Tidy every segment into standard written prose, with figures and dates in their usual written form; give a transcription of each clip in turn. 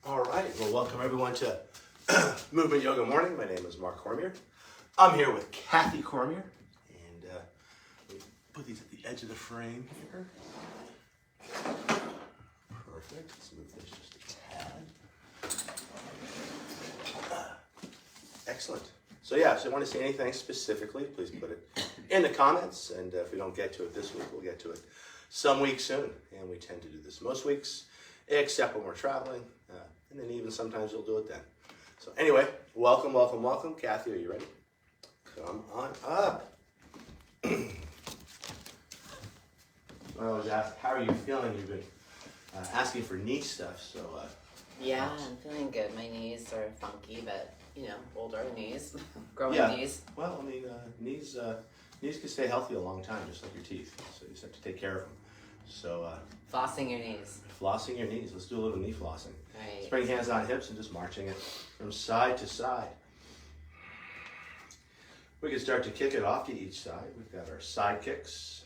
All right, well, welcome everyone to Movement Yoga Morning. My name is Mark Cormier. I'm here with Kathy Cormier, and we put these at the edge of the frame here. Perfect. Let's move this just a tad. Excellent. So I want to say anything specifically, please put it in the comments, and if we don't get to it this week, we'll get to it some week soon. And we tend to do this most weeks, except when we're traveling, and then even sometimes we'll do it then. So anyway, welcome. Kathy, are you ready? Come on up. I was asked, how are you feeling? You've been asking for knee stuff, so... Yeah, I'm feeling good. My knees are funky, but, older knees, growing knees. Well, I mean, knees can stay healthy a long time, just like your teeth. So you just have to take care of them. So... flossing your knees. Flossing your knees. Let's do a little knee flossing. Right. Let's bring hands on hips and just marching it from side to side. We can start to kick it off to each side. We've got our side kicks.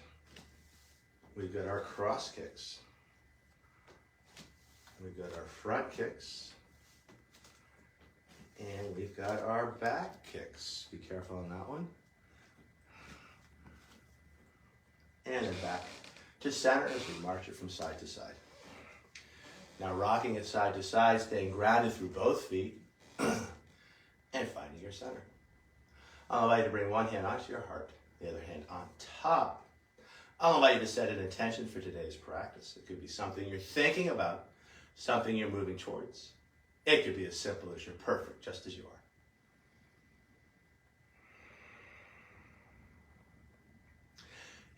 We've got our cross kicks. We've got our front kicks. And we've got our back kicks. Be careful on that one. And then back to center as we march it from side to side. Now rocking it side to side, staying grounded through both feet, and finding your center. I'll invite you to bring one hand onto your heart, the other hand on top. I'll invite you to set an intention for today's practice. It could be something you're thinking about, something you're moving towards. It could be as simple as you're perfect, just as you are.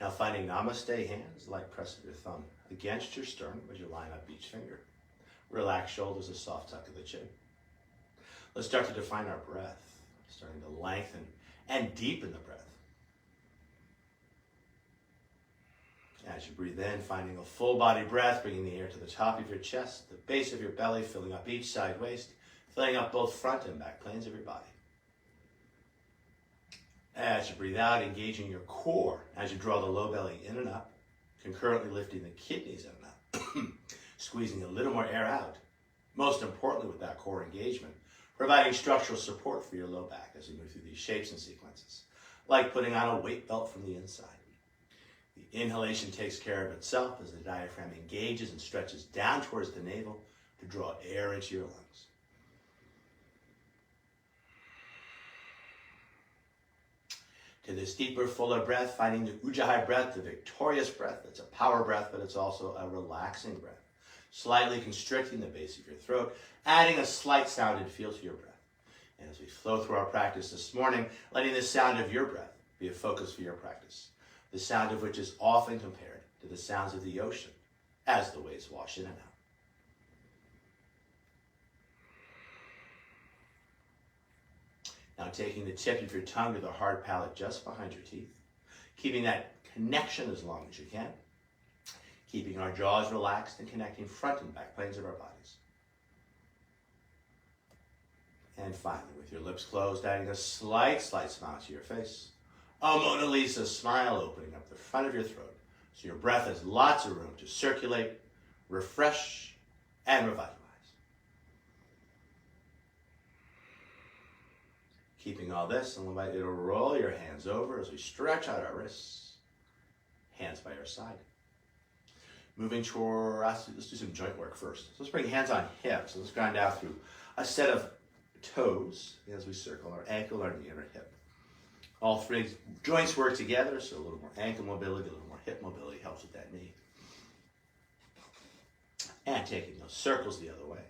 Now finding namaste hands, light press of your thumb against your sternum as you line up each finger. Relax shoulders, a soft tuck of the chin. Let's start to define our breath, starting to lengthen and deepen the breath. As you breathe in, finding a full body breath, bringing the air to the top of your chest, the base of your belly, filling up each side waist, filling up both front and back planes of your body. As you breathe out, engaging your core as you draw the low belly in and up, concurrently lifting the kidneys in and up, squeezing a little more air out. Most importantly with that core engagement, providing structural support for your low back as you move through these shapes and sequences, like putting on a weight belt from the inside. The inhalation takes care of itself as the diaphragm engages and stretches down towards the navel to draw air into your lungs. To this deeper, fuller breath, finding the Ujjayi breath, the victorious breath. It's a power breath, but it's also a relaxing breath. Slightly constricting the base of your throat, adding a slight sound and feel to your breath. And as we flow through our practice this morning, letting the sound of your breath be a focus for your practice. The sound of which is often compared to the sounds of the ocean as the waves wash in and out. Now taking the tip of your tongue to the hard palate just behind your teeth, keeping that connection as long as you can, keeping our jaws relaxed and connecting front and back planes of our bodies. And finally, with your lips closed, adding a slight smile to your face. A Mona Lisa smile opening up the front of your throat so your breath has lots of room to circulate, refresh, and revitalize. Keeping all this, I'll invite you to roll your hands over as we stretch out our wrists, hands by our side. Moving toward, let's do some joint work first. So let's bring hands on hips. So let's ground out through a set of toes as we circle our ankle, our knee, and our hip. All three joints work together, so a little more ankle mobility, a little more hip mobility helps with that knee. And taking those circles the other way.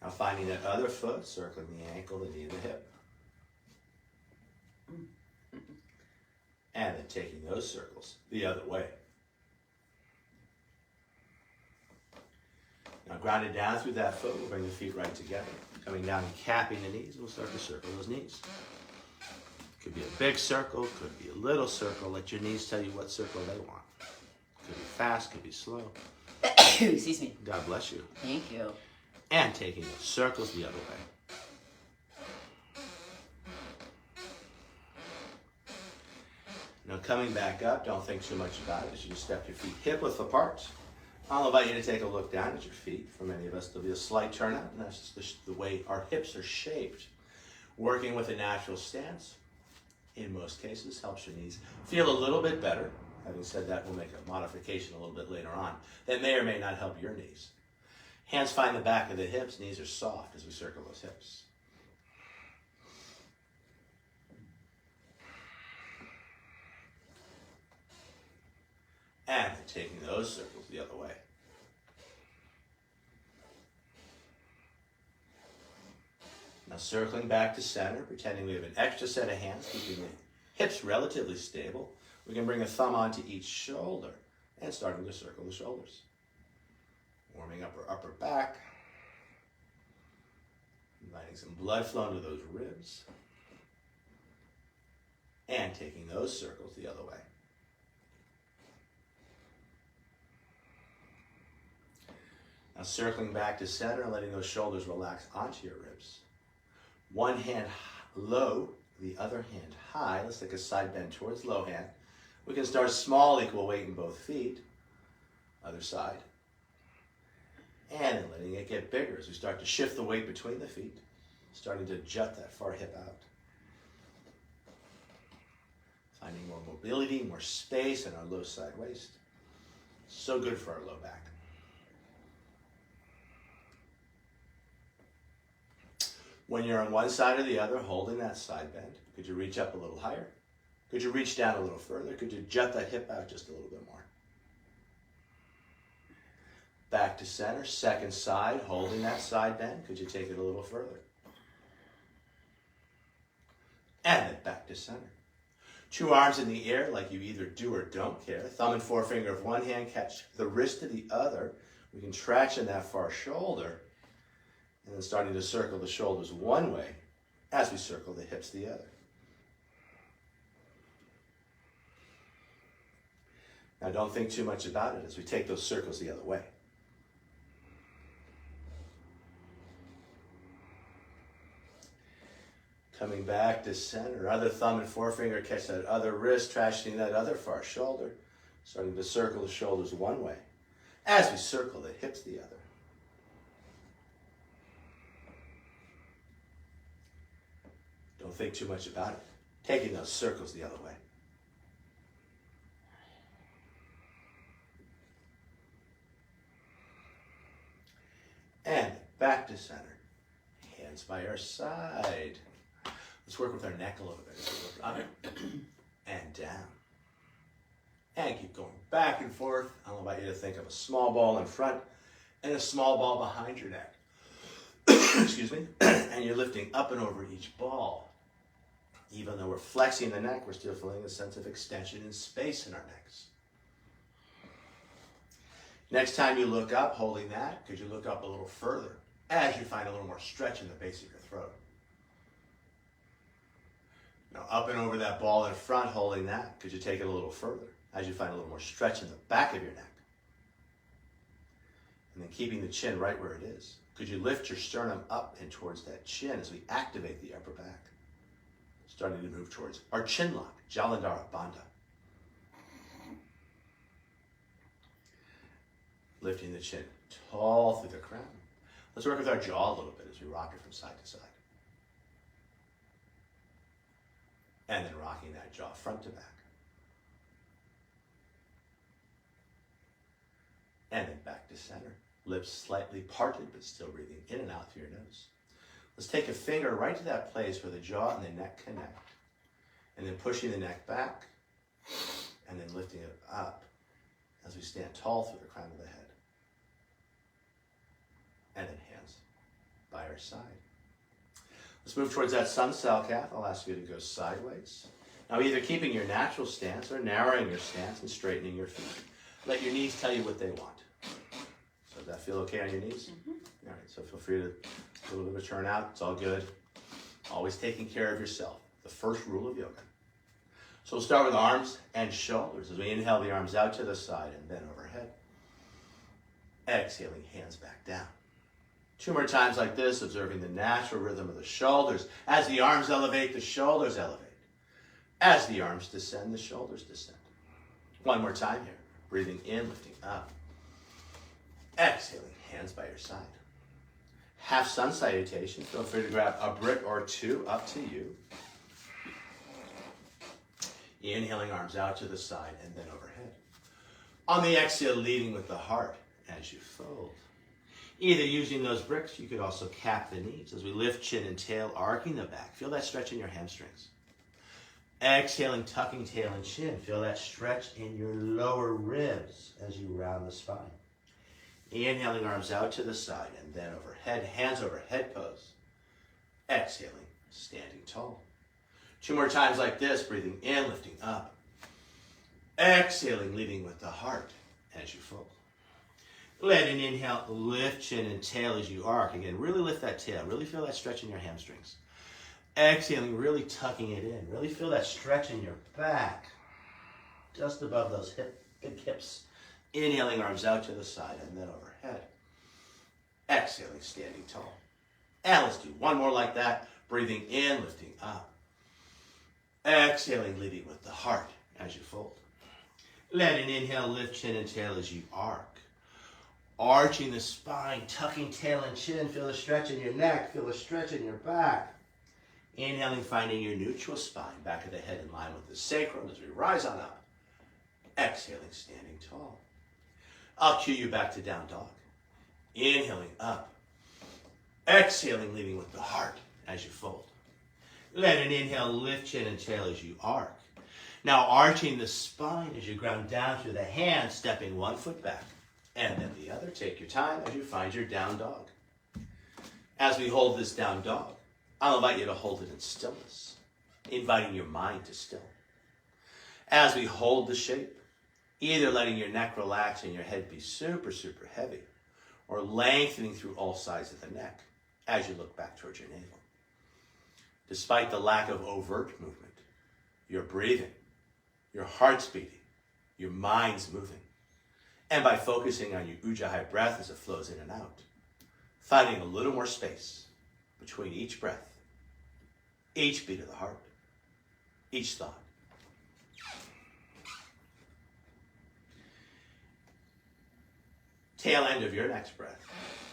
Now finding that other foot, circling the ankle, the knee, and the hip. And then taking those circles the other way. Now grounded down through that foot, we'll bring the feet right together. Coming down and capping the knees, we'll start to circle those knees. Could be a big circle, could be a little circle. Let your knees tell you what circle they want. Could be fast, could be slow. Excuse me. God bless you. Thank you. And taking those circles the other way. Now coming back up, don't think too much about it as you just step your feet hip width apart. I'll invite you to take a look down at your feet. For many of us, there'll be a slight turnout, and that's just the way our hips are shaped. Working with a natural stance, in most cases, helps your knees feel a little bit better. Having said that, we'll make a modification a little bit later on that may or may not help your knees. Hands find the back of the hips, knees are soft as we circle those hips. And taking those circles the other way. Now circling back to center, pretending we have an extra set of hands, keeping the hips relatively stable. We can bring a thumb onto each shoulder and starting to circle the shoulders. Warming up our upper back. Inviting some blood flow into those ribs. And taking those circles the other way. Now circling back to center, letting those shoulders relax onto your ribs. One hand low, the other hand high. Let's take a side bend towards low hand. We can start small, equal weight in both feet. Other side. And then letting it get bigger as we start to shift the weight between the feet. Starting to jut that far hip out. Finding more mobility, more space in our low side waist. So good for our low back. When you're on one side or the other, holding that side bend, could you reach up a little higher? Could you reach down a little further? Could you jut that hip out just a little bit more? Back to center, second side, holding that side bend. Could you take it a little further? And then back to center. Two arms in the air like you either do or don't care. Thumb and forefinger of one hand catch the wrist of the other. We can traction that far shoulder. And then starting to circle the shoulders one way as we circle the hips the other. Now don't think too much about it as we take those circles the other way. Coming back to center, other thumb and forefinger catch that other wrist, tractioning that other far shoulder. Starting to circle the shoulders one way as we circle the hips the other. Don't think too much about it. Taking those circles the other way. And back to center. Hands by our side. Let's work with our neck a little bit as we look up and down. And keep going back and forth. I'll invite you to think of a small ball in front and a small ball behind your neck. Excuse me. And you're lifting up and over each ball. Even though we're flexing the neck, we're still feeling a sense of extension and space in our necks. Next time you look up, holding that, could you look up a little further as you find a little more stretch in the base of your throat? Now up and over that ball in front, holding that, could you take it a little further as you find a little more stretch in the back of your neck? And then keeping the chin right where it is. Could you lift your sternum up and towards that chin as we activate the upper back? Starting to move towards our chin lock, Jalandhara Bandha. Lifting the chin tall through the crown. Let's work with our jaw a little bit as we rock it from side to side. And then rocking that jaw front to back. And then back to center. Lips slightly parted, but still breathing in and out through your nose. Let's take a finger right to that place where the jaw and the neck connect. And then pushing the neck back. And then lifting it up as we stand tall through the crown of the head. And then hands by our side. Let's move towards that sun cell calf. I'll ask you to go sideways. Now either keeping your natural stance or narrowing your stance and straightening your feet. Let your knees tell you what they want. So does that feel okay on your knees? Mm-hmm. All right, so feel free to do a little bit of a turnout. It's all good. Always taking care of yourself. The first rule of yoga. So we'll start with arms and shoulders as we inhale the arms out to the side and bend overhead. Exhaling, hands back down. 2 more times like this, observing the natural rhythm of the shoulders. As the arms elevate, the shoulders elevate. As the arms descend, the shoulders descend. 1 more time here. Breathing in, lifting up. Exhaling, hands by your side. Half sun salutation. Feel free to grab a brick or two, up to you. Inhaling, arms out to the side and then overhead. On the exhale, leading with the heart as you fold. Either using those bricks, you could also cap the knees as we lift chin and tail, arcing the back. Feel that stretch in your hamstrings. Exhaling, tucking tail and chin. Feel that stretch in your lower ribs as you round the spine. Inhaling, arms out to the side and then overhead, hands over head pose. Exhaling, standing tall. 2 more times like this, breathing in, lifting up. Exhaling, leading with the heart as you fold. Let an inhale, lift chin and tail as you arc. Again, really lift that tail. Really feel that stretch in your hamstrings. Exhaling, really tucking it in. Really feel that stretch in your back. Just above those big hips. Inhaling, arms out to the side and then overhead. Exhaling, standing tall. And let's do 1 more like that. Breathing in, lifting up. Exhaling, leading with the heart as you fold. Let an inhale, lift chin and tail as you arc. Arching the spine, tucking tail and chin. Feel the stretch in your neck. Feel the stretch in your back. Inhaling, finding your neutral spine. Back of the head in line with the sacrum as we rise on up. Exhaling, standing tall. I'll cue you back to down dog. Inhaling up. Exhaling, leading with the heart as you fold. Let an inhale, lift chin and tail as you arc. Now arching the spine as you ground down through the hands, stepping 1 foot back. And then the other. Take your time as you find your down dog. As we hold this down dog, I'll invite you to hold it in stillness, inviting your mind to still. As we hold the shape, either letting your neck relax and your head be super, super heavy, or lengthening through all sides of the neck as you look back towards your navel. Despite the lack of overt movement, you're breathing, your heart's beating, your mind's moving. And by focusing on your Ujjayi breath as it flows in and out, finding a little more space between each breath, each beat of the heart, each thought. Tail end of your next breath.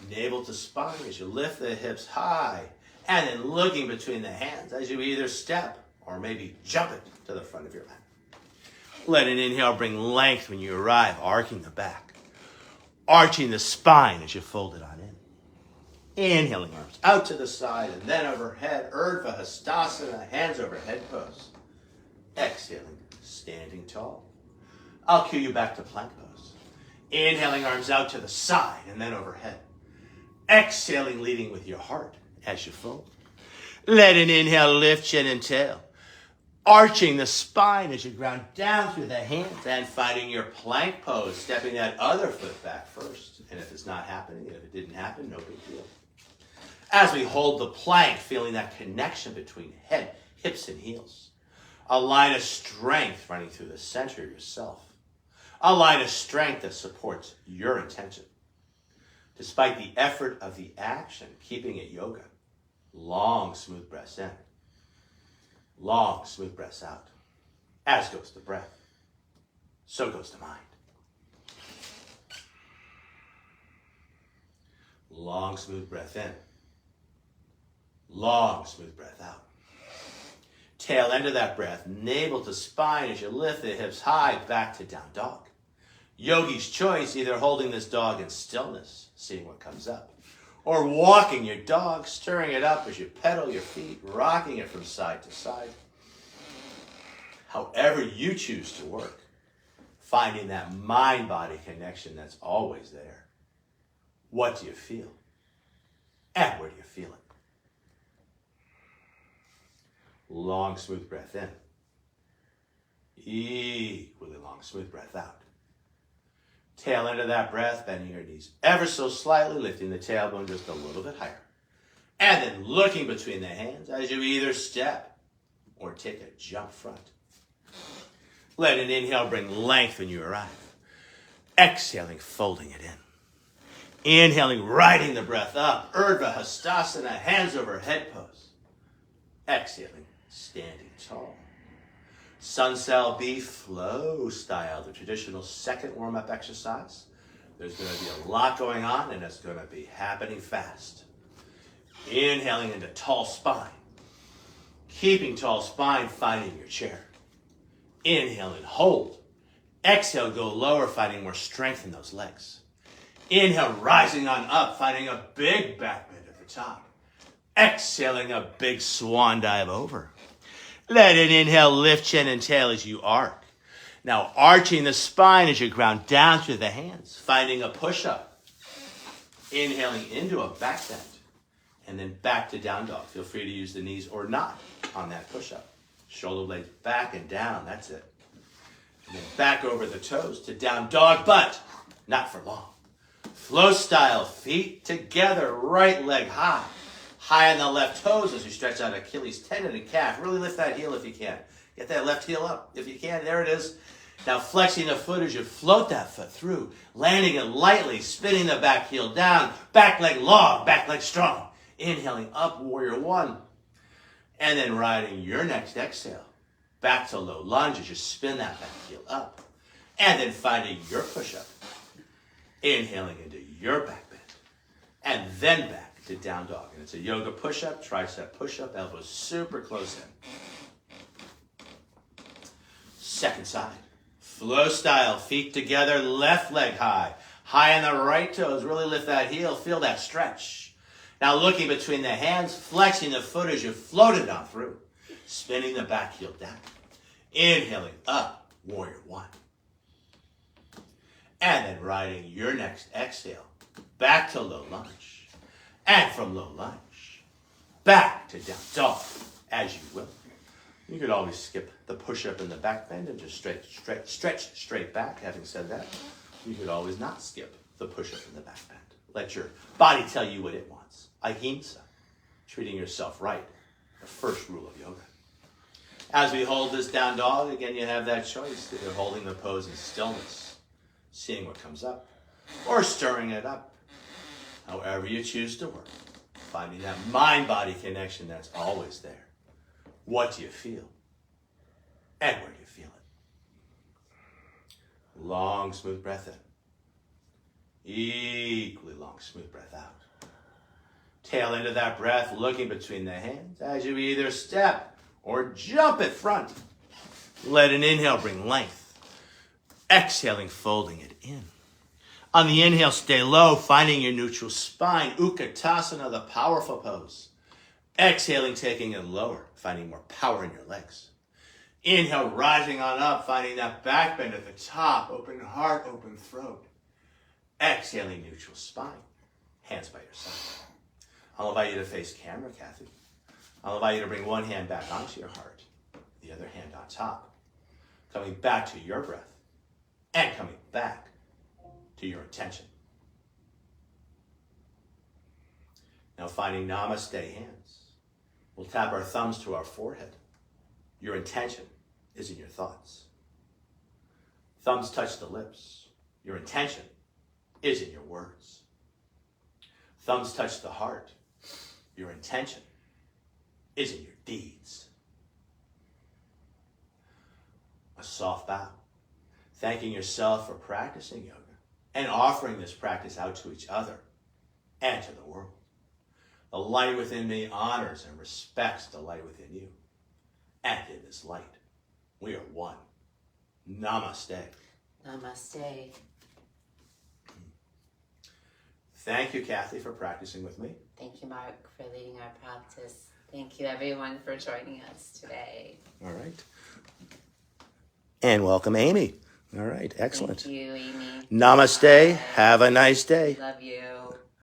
Navel to spine as you lift the hips high, and then looking between the hands as you either step or maybe jump it to the front of your mat. Let an inhale bring length when you arrive, arcing the back. Arching the spine as you fold it on in. Inhaling, arms out to the side and then overhead. Urdhva Hastasana, hands over head pose. Exhaling, standing tall. I'll cue you back to plank pose. Inhaling, arms out to the side and then overhead. Exhaling, leading with your heart as you fold. Let an inhale, lift chin and tail. Arching the spine as you ground down through the hands and finding your plank pose, stepping that other foot back first. And if it's not happening, if it didn't happen, no big deal. As we hold the plank, feeling that connection between head, hips, and heels. A line of strength running through the center of yourself. A line of strength that supports your intention. Despite the effort of the action, keeping it yoga. Long, smooth breaths in. Long, smooth breaths out. As goes the breath, so goes the mind. Long, smooth breath in. Long, smooth breath out. Tail end of that breath, navel to spine as you lift the hips high, back to down dog. Yogi's choice, either holding this dog in stillness, seeing what comes up, or walking your dog, stirring it up as you pedal your feet, rocking it from side to side. However you choose to work, finding that mind-body connection that's always there. What do you feel? And where do you feel it? Long, smooth breath in. Equally long, smooth breath out. Tail end of that breath, bending your knees ever so slightly, lifting the tailbone just a little bit higher. And then looking between the hands as you either step or take a jump front. Let an inhale bring length when you arrive. Exhaling, folding it in. Inhaling, riding the breath up. Urdhva Hastasana, hands over head pose. Exhaling, standing tall. Sun Cell B flow style, the traditional second warm-up exercise. There's going to be a lot going on, and it's going to be happening fast. Inhaling into tall spine. Keeping tall spine, finding your chair. Inhale and hold. Exhale, go lower, finding more strength in those legs. Inhale, rising on up, finding a big back bend at the top. Exhaling, a big swan dive over. Let it inhale, lift chin and tail as you arc. Now arching the spine as you ground down through the hands, finding a push-up. Inhaling into a back bend, and then back to down dog. Feel free to use the knees or not on that push-up. Shoulder blades back and down, that's it. And then back over the toes to down dog, but not for long. Flow style, feet together, right leg high. High on the left toes as you stretch out Achilles tendon and calf. Really lift that heel if you can. Get that left heel up if you can. There it is. Now flexing the foot as you float that foot through. Landing it lightly, spinning the back heel down. Back leg long, back leg strong. Inhaling up, warrior one. And then riding your next exhale. Back to low lunge as you spin that back heel up. And then finding your push-up. Inhaling into your back bend. And then back to down dog. And it's a yoga push-up, tricep push-up, elbows super close in. Second side. Flow style, feet together, left leg high. High on the right toes, really lift that heel, feel that stretch. Now looking between the hands, flexing the foot as you float it on through. Spinning the back heel down. Inhaling up, warrior one. And then riding your next exhale, back to low lunge. And from low lunge, back to down dog, as you will. You could always skip the push-up in the back bend and just stretch straight back. Having said that, you could always not skip the push-up in the back bend. Let your body tell you what it wants. Ahimsa, treating yourself right, the first rule of yoga. As we hold this down dog, again, you have that choice. Either holding the pose in stillness, seeing what comes up, or stirring it up. However you choose to work, finding that mind-body connection that's always there. What do you feel? And where do you feel it? Long, smooth breath in. Equally long, smooth breath out. Tail into that breath, looking between the hands as you either step or jump at front. Let an inhale bring length. Exhaling, folding it in. On the inhale, stay low, finding your neutral spine. Utkatasana, the powerful pose. Exhaling, taking it lower, finding more power in your legs. Inhale, rising on up, finding that back bend at the top. Open heart, open throat. Exhaling, neutral spine. Hands by your side. I'll invite you to face camera, Kathy. I'll invite you to bring one hand back onto your heart, the other hand on top. Coming back to your breath and coming back to your intention. Now finding namaste hands. We'll tap our thumbs to our forehead. Your intention is in your thoughts. Thumbs touch the lips. Your intention is in your words. Thumbs touch the heart. Your intention is in your deeds. A soft bow. Thanking yourself for practicing yoga and offering this practice out to each other and to the world. The light within me honors and respects the light within you. And in this light, we are one. Namaste. Namaste. Thank you, Kathy, for practicing with me. Thank you, Mark, for leading our practice. Thank you, everyone, for joining us today. All right. And welcome, Amy. All right, excellent. Thank you, Amy. Namaste. Have a nice day. Love you.